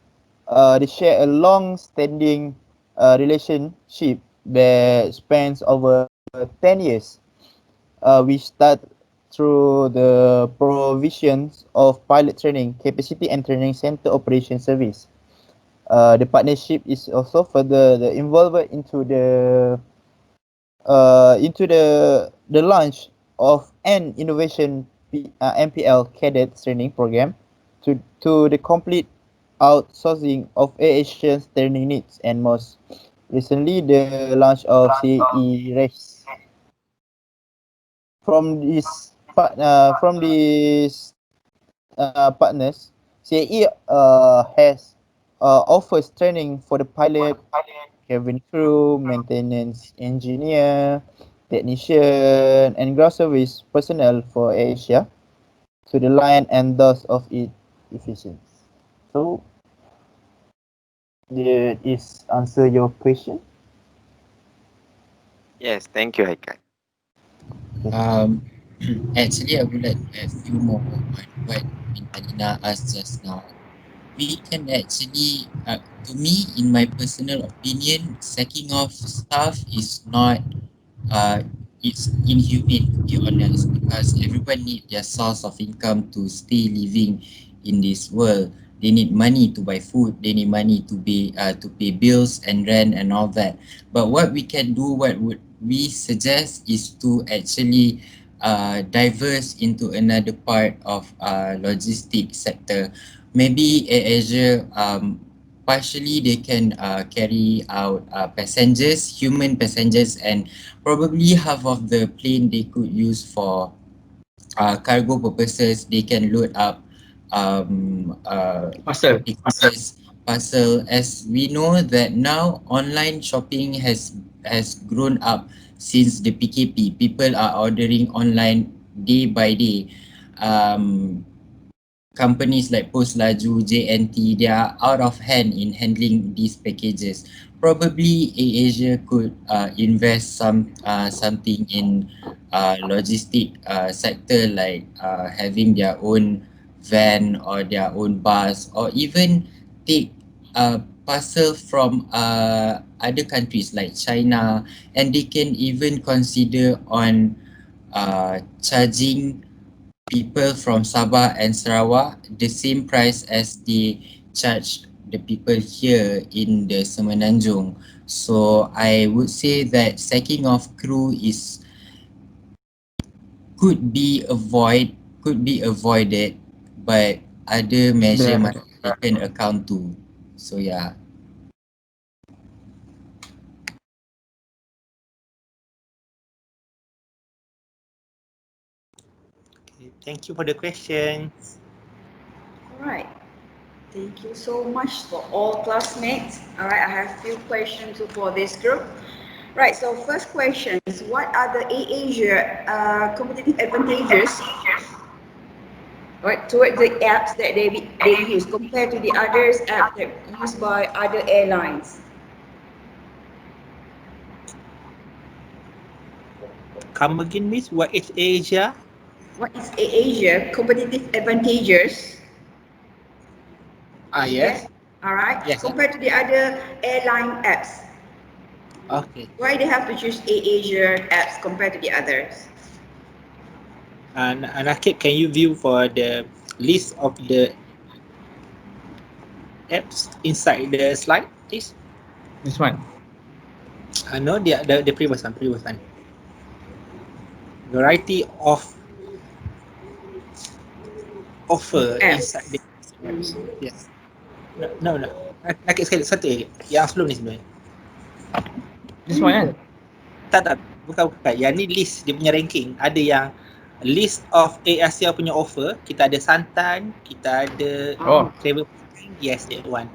they share a long-standing relationship that spans over 10 years. We start through the provisions of pilot training, capacity and training center operation service. The partnership is also further involved into the launch of an innovation MPL cadet training program to the complete outsourcing of AirAsia's training needs, and most recently the launch of CE Race. From these partners, CE has offers training for the pilot, cabin crew, maintenance engineer, technician, and ground service personnel for Asia to the line and thus of its efficiency. So, did this answer your question? Yes, thank you, Haiqal. Um, actually, I would like to add a few more on what Alina asked just now. We can actually, to me, in my personal opinion, sacking off staff is not, uh, it's inhumane, to be honest, because everyone need their source of income to stay living in this world. They need money to buy food. They need money to pay bills and rent and all that. But what we can do, what would we suggest, is to actually diverse into another part of logistic sector. Maybe AirAsia, partially they can carry out human passengers, and probably half of the plane they could use for cargo purposes. They can load up Parcel. parcel. As we know that now online shopping has grown up since the PKP. People are ordering online day by day. Companies like Post Laju, JNT, they are out of hand in handling these packages. Probably AirAsia could invest something in logistic sector, like having their own van or their own bus, or even take parcel from other countries like China, and they can even consider on charging people from Sabah and Sarawak the same price as they charge the people here in the Semenanjung. So I would say that sacking of crew is could be avoided, but other measure Yeah. must be taken account to. So yeah. Okay, thank you for the question. Alright. Thank you so much for all classmates. Alright, I have a few questions for this group. Right, so first question is, what are the AirAsia competitive advantages, right, towards the apps that they use compared to the others apps that used by other airlines? Come again, Miss. What is Asia? What is AirAsia competitive advantages? Yes. Alright, Yes. compared to the other airline apps. Okay. Why they have to choose AirAsia apps compared to the others? Naqib, can you view for the list of the apps inside the slide, please? This one. No, the previous one. Variety of offer Apps. inside the apps. Yes. No. Naqib sekali satu je. Yang sebelum ni sebenarnya. This one kan? Tak. Bukan. Yang ni list dia punya ranking. Ada yang list of AirAsia punya offer. Kita ada Santan, kita ada travel. Yes, that one.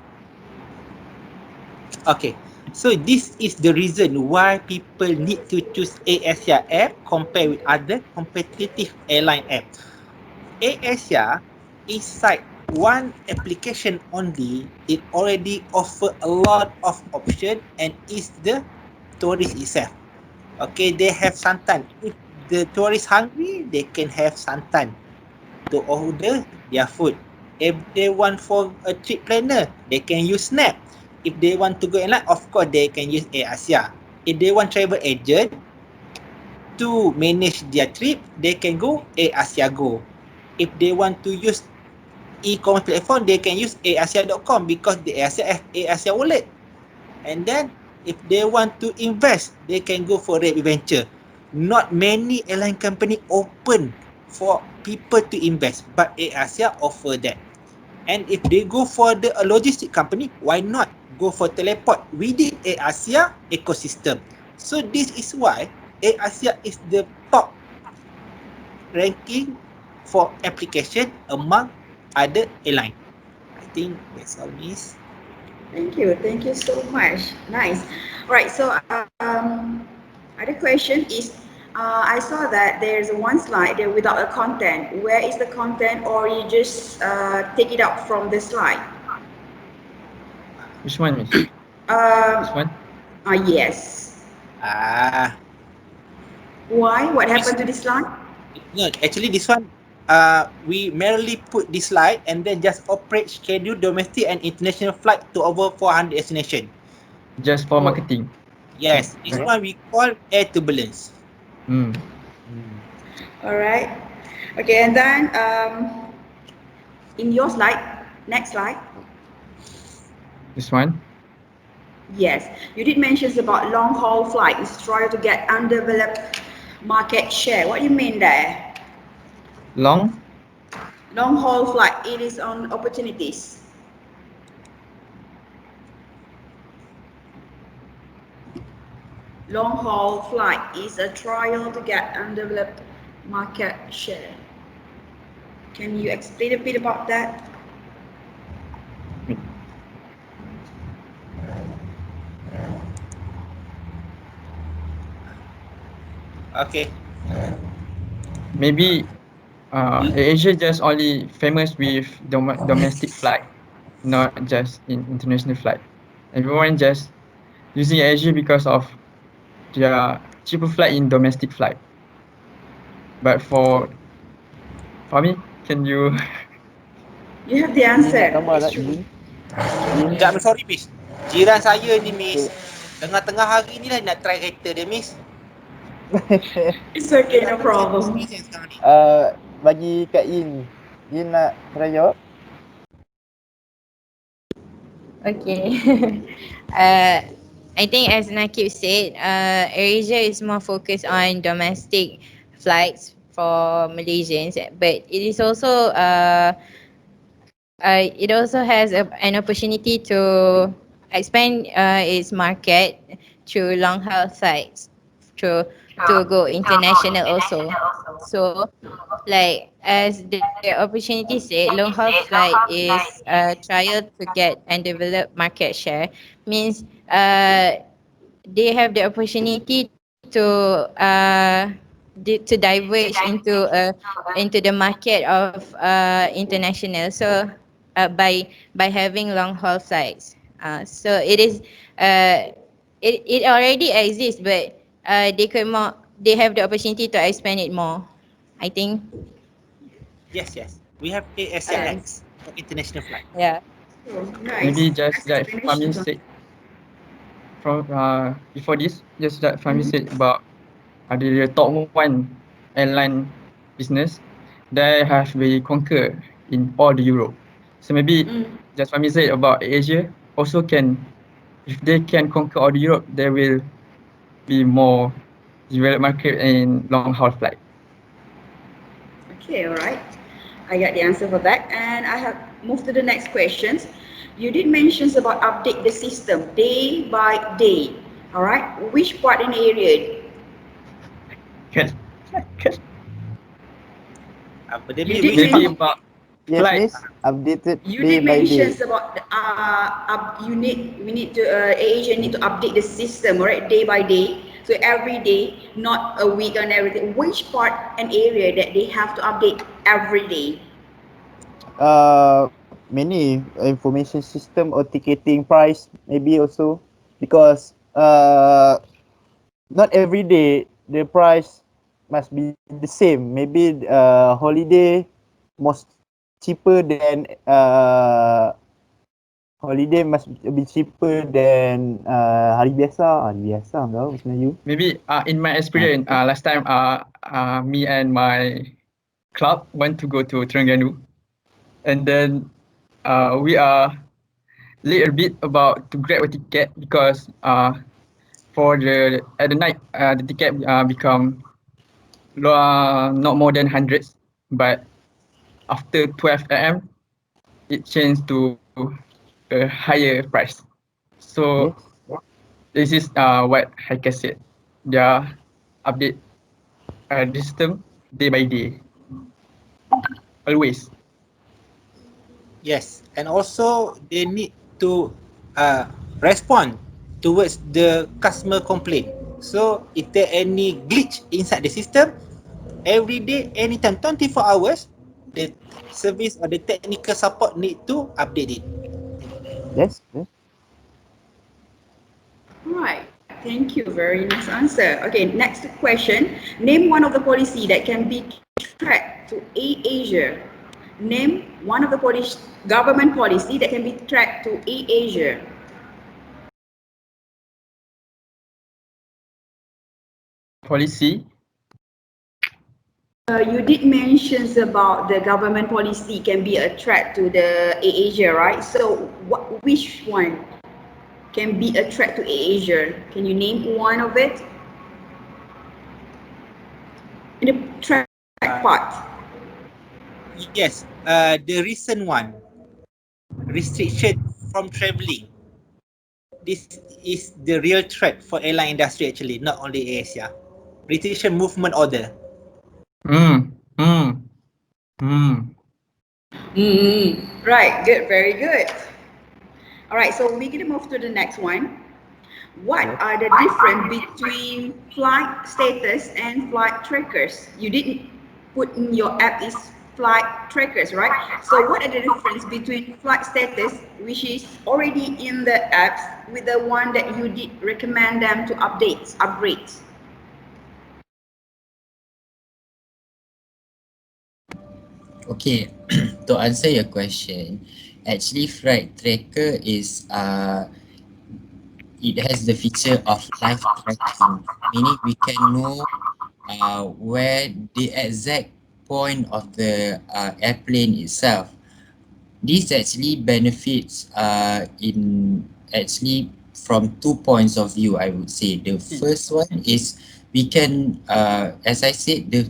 Okay. So this is the reason why people need to choose AirAsia app compared with other competitive airline app. AirAsia inside one application only, it already offer a lot of option and is the tourist itself. Okay, they have Santan. If the tourist hungry, they can have Santan to order their food. If they want for a trip planner, they can use Snap. If they want to go airline, of course they can use AirAsia. If they want travel agent to manage their trip, they can go AirAsia Go. If they want to use e-commerce platform, they can use AirAsia.com because the AirAsia wallet. And then if they want to invest, they can go for Red Venture. Not many airline company open for people to invest, but AirAsia offer that. And if they go for the logistic company, why not go for teleport within AirAsia ecosystem? So this is why AirAsia is the top ranking for application among other airline. I think that's all, Miss. Thank you so much. Nice. All right, so other question is, I saw that there's one slide there without a content. Where is the content, or you just take it out from the slide? Which one, Miss? This one? Yes. Ah, Why? What happened to this slide? no, actually this one, we merely put this slide and then just operate scheduled domestic and international flight to over 400 destination. Just for marketing. Yes, this one we call air turbulence. All right. Okay, and then in your slide, next slide. This one? Yes, you did mention about long haul flight is trying to get undeveloped market share. What do you mean there? Long? Long haul flight, it is on opportunities. Long haul flight is a trial to get undeveloped market share. Can you explain a bit about that? Okay. Maybe AirAsia just only famous with domestic flight, not just in international flight. Everyone just using AirAsia because of their cheaper flight in domestic flight. But for Fahmi, can you? You have the answer. It's true. Sekejap, sorry Miss. Jiran saya ni Miss, tengah-tengah hari ni lah nak try kereta dia Miss. It's okay, no problem. Bagi Kak In. In nak try jawab? Okay. I think as Naqib said, AirAsia is more focused on domestic flights for Malaysians, but it also has an opportunity to expand its market through long haul flights, to go international also. So, like as the opportunity said, long haul flight is a trial to get and develop market share. Means they have the opportunity to diverge into the market of international. So by having long haul flights, so it is it already exists, but they have the opportunity to expand it more, I think. Yes. We have ASX for international flight. Yeah. Maybe just like Fahmi said from before this, just like Fahmi said about the top one airline business, they have been conquered in all the Europe. So maybe just Fahmi said about Asia also can, if they can conquer all the Europe, there will be more developed market in long haul flight. Okay, all right. I got the answer for that, and I have moved to the next questions. You did mention about update the system day by day. All right, which part in the area? Apa dia You Miss? did Maybe mention, about Yes, flight. Miss. Updated you day did by mention day. about we need to AirAsia need to update the system, all right, day by day. So every day, not a week and everything. Which part and area that they have to update every day? Many information system or ticketing price maybe also, because not every day the price must be the same. Maybe holiday most cheaper than holiday must be cheaper than hari biasa. Hari biasa tau bahasa Melayu. Maybe in my experience, last time me and my club went to go to Terengganu, and then we are late a bit about to grab a ticket because for the at the night the ticket become not more than hundreds, but after 12 a.m. it changed to a higher price. So Yes. this is what Haiqal said. They update the system day by day, always. Yes, and also they need to respond towards the customer complaint. So if there any glitch inside the system, every day, anytime, 24 hours, the service or the technical support need to update it. Yes. Yes. Right. Thank you. Very nice answer. Okay, next question. Name one of the policy that can be tracked to AirAsia. Name one of the government policy that can be tracked to AirAsia. Policy. You did mention about the government policy can be a threat to the AirAsia, right? So which one can be a threat to AirAsia? Can you name one of it? In the track part. Yes, the recent one, restriction from traveling. This is the real threat for airline industry actually, not only Asia. Restriction movement order. Hmm. Hmm. Hmm. Right, good, very good. All right, so we're gonna move to the next one. What Yes. are the difference between flight status and flight trackers? You didn't put in your app is flight trackers, right? So what are the difference between flight status, which is already in the apps, with the one that you did recommend them to upgrade? Okay, to answer your question, actually flight tracker is it has the feature of live tracking, meaning we can know where the exact point of the airplane itself. This actually benefits in actually from 2 points of view, I would say. The first one is we can, as I said, the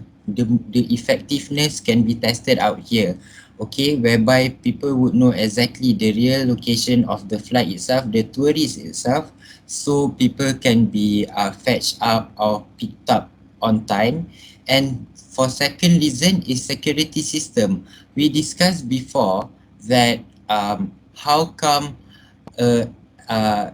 effectiveness can be tested out here, okay, whereby people would know exactly the real location of the flight itself, the tourist itself, so people can be fetched up or picked up on time. And for second reason is security system. We discussed before that how come a, a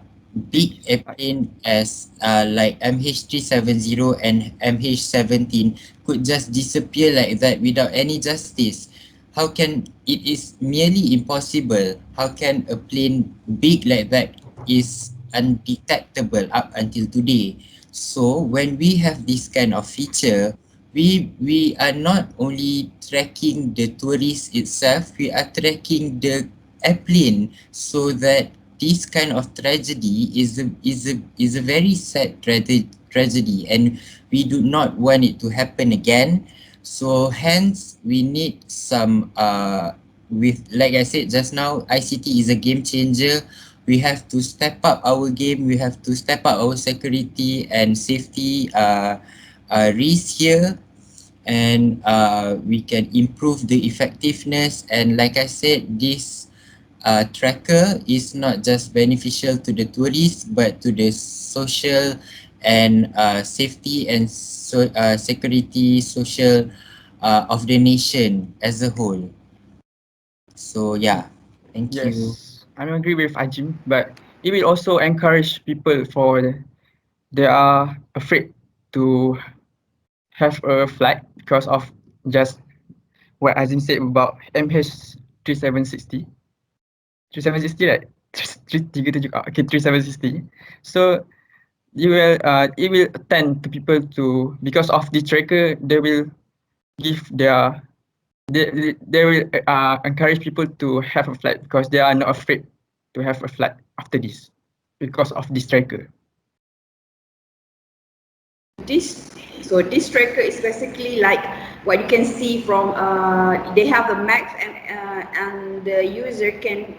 big airplane as like MH370 and MH17 could just disappear like that without any justice? How can it is merely impossible? How can a plane big like that is undetectable up until today? So when we have this kind of feature, we are not only tracking the tourist itself, we are tracking the airplane, so that this kind of tragedy is a very sad tragedy, and we do not want it to happen again. So hence we need some with, like I said just now, ICT is a game changer. We have to step up our game, we have to step up our security and safety risk here, and we can improve the effectiveness. And like I said, this tracker is not just beneficial to the tourists but to the social and safety and security social of the nation as a whole. So yeah, thank you. Yes, I agree with Ajim, but it will also encourage people they are afraid to have a flight because of just what Azim said about MH 3760. 3760 right? 337 okay 3760. So it will tend to people to, because of the tracker, they will give they will encourage people to have a flight because they are not afraid to have a flight after this because of this tracker. This tracker is basically like what you can see from they have the maps, and the user can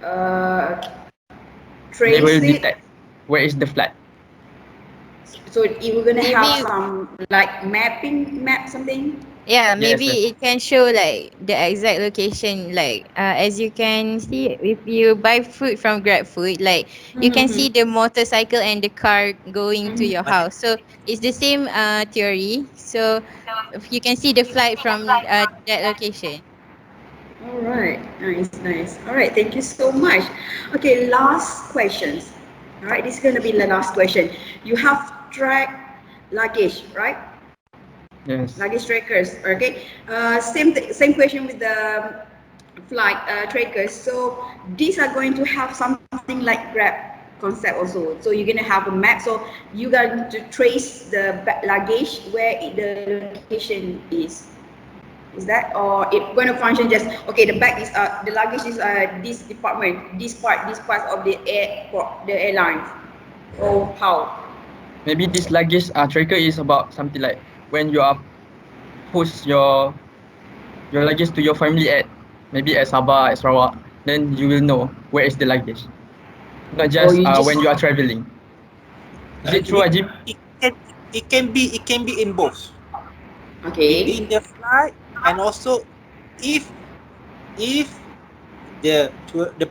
They will trace it. detect where is the flight. So you were gonna have Maybe some like map something. Yeah, Yes, maybe yes. it can show like the exact location. Like as you can see, if you buy food from GrabFood, like you can see the motorcycle and the car going to your house. So it's the same theory. So if you can see the flight from that location. All right, nice, nice. All right, thank you so much. Okay, last questions. All right, this is going to be the last question. You have tracked luggage, right? Yes. Luggage trackers. Okay. Same question with the flight trackers. So these are going to have something like Grab concept also. So you're gonna have a map. So you going to trace the luggage where the location is. Is that, or it going to function just okay? The bag is the luggage is this department, this part of the airport, the airline, or how? Maybe this luggage tracker is about something like when you are post your luggage to your family at maybe at Sabah, at Sarawak, then you will know where is the luggage. Not Or just you just when you are traveling. Is it true, Ajib? It can be in both. okay. Within the flight, and also if the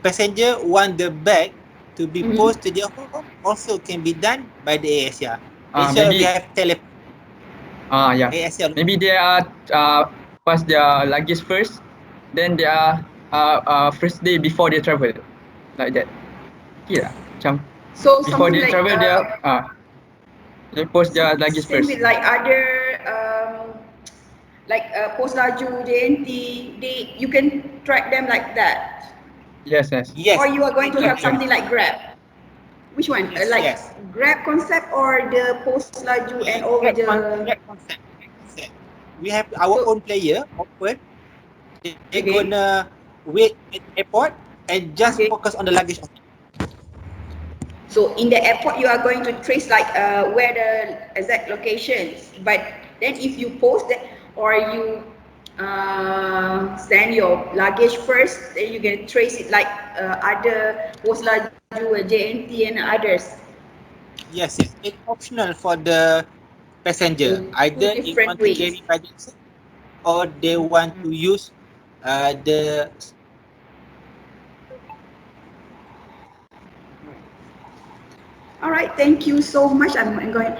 passenger want the bag to be posted to their home, also can be done by the AirAsia. AirAsia we Maybe have tele. yeah. AirAsia. Maybe they are pass their luggage first, then they are first day before they travel, like that. Okay lah. Macam So before something they travel, they post their luggage same first. with like other like post laju JNT, you can track them like that. Yes, yes. Yes. Or you are going to have Correct. something like Grab. Which one? Yes, Like yes. Grab concept or the post laju and all Grab the. concept. We have our own player open. They're Okay. gonna wait at the airport and just Okay. focus on the luggage. So in the airport, you are going to trace like where the exact locations. But then if you post that or you send your luggage first, then you can trace it like other post laju, JNT and others. Yes, yes. It's optional for the passenger. So two Either they different want to ways. carry by themselves or they want to use the. All right, thank you so much. I'm going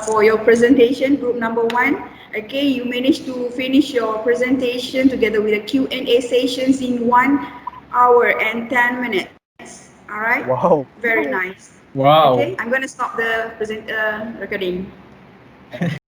for your presentation, group number 1. Okay, you managed to finish your presentation together with the Q&A sessions in 1 hour and 10 minutes. All right, Wow. very nice. Wow. Okay, I'm going to stop the recording.